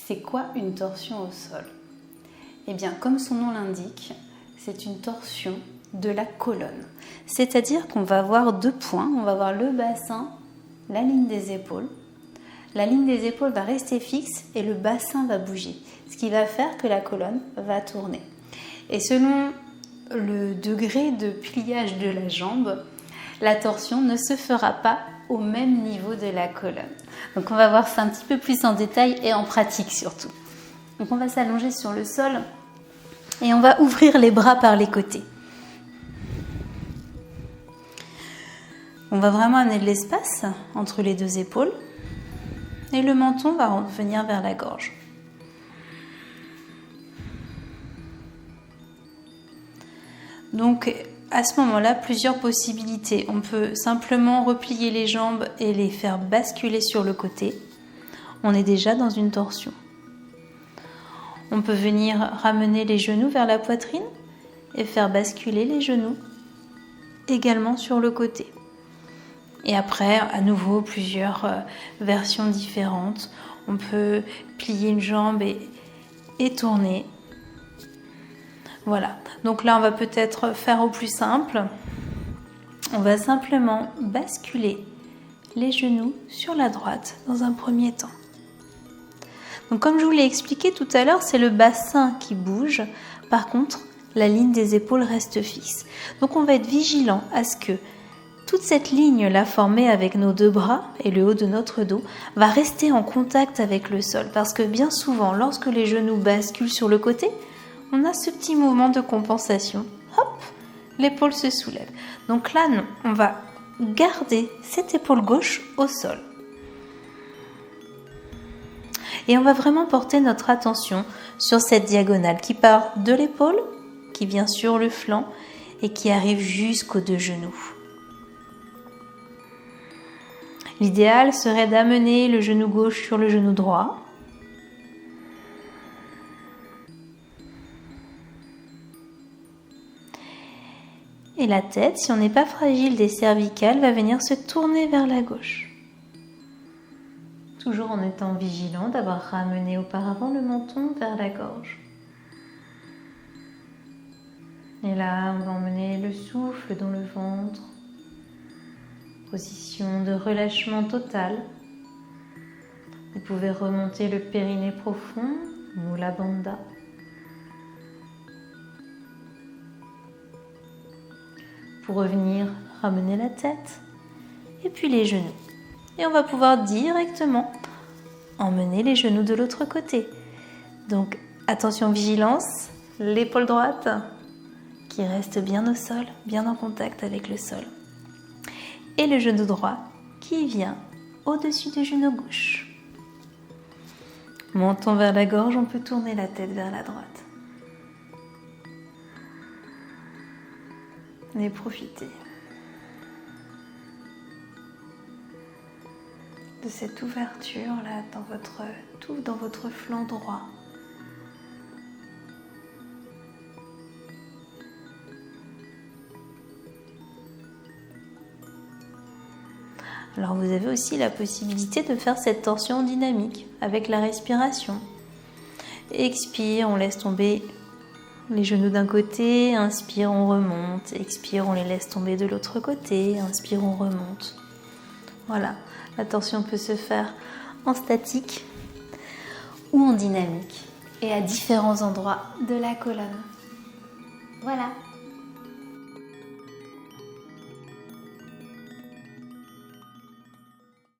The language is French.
C'est quoi une torsion au sol? Eh bien, comme son nom l'indique, c'est une torsion de la colonne. C'est-à-dire qu'on va avoir deux points, on va avoir le bassin, la ligne des épaules. La ligne des épaules va rester fixe et le bassin va bouger, ce qui va faire que la colonne va tourner. Et selon le degré de pliage de la jambe, la torsion ne se fera pas au même niveau de la colonne. Donc on va voir ça un petit peu plus en détail et en pratique surtout. Donc on va s'allonger sur le sol et on va ouvrir les bras par les côtés. On va vraiment amener de l'espace entre les deux épaules et le menton va revenir vers la gorge. Donc à ce moment-là, plusieurs possibilités. On peut simplement replier les jambes et les faire basculer sur le côté. On est déjà dans une torsion. On peut venir ramener les genoux vers la poitrine et faire basculer les genoux également sur le côté. Et après, à nouveau, plusieurs versions différentes. On peut plier une jambe et tourner. Voilà. Donc là, on va peut-être faire au plus simple. On va simplement basculer les genoux sur la droite dans un premier temps. Donc comme je vous l'ai expliqué tout à l'heure, c'est le bassin qui bouge. Par contre, la ligne des épaules reste fixe. Donc on va être vigilant à ce que toute cette ligne-là formée avec nos deux bras et le haut de notre dos va rester en contact avec le sol. Parce que bien souvent, lorsque les genoux basculent sur le côté, on a ce petit mouvement de compensation. Hop, l'épaule se soulève. Donc là, non, on va garder cette épaule gauche au sol. Et on va vraiment porter notre attention sur cette diagonale qui part de l'épaule, qui vient sur le flanc et qui arrive jusqu'aux deux genoux. L'idéal serait d'amener le genou gauche sur le genou droit. Et la tête, si on n'est pas fragile des cervicales, va venir se tourner vers la gauche. Toujours en étant vigilant d'avoir ramené auparavant le menton vers la gorge. Et là, on va emmener le souffle dans le ventre. Position de relâchement total. Vous pouvez remonter le périnée profond, Mula Bandha. Pour revenir, ramener la tête et puis les genoux. Et on va pouvoir directement emmener les genoux de l'autre côté. Donc attention, vigilance, l'épaule droite qui reste bien au sol, bien en contact avec le sol. Et le genou droit qui vient au-dessus du genou gauche. Menton vers la gorge, on peut tourner la tête vers la droite. Et profitez de cette ouverture là dans votre flanc droit. Alors vous avez aussi la possibilité de faire cette torsion dynamique avec la respiration. Expire, on laisse tomber les genoux d'un côté, inspire, on remonte, expire, on les laisse tomber de l'autre côté, inspire, on remonte. Voilà, la torsion peut se faire en statique ou en dynamique et à différents endroits de la colonne. Voilà.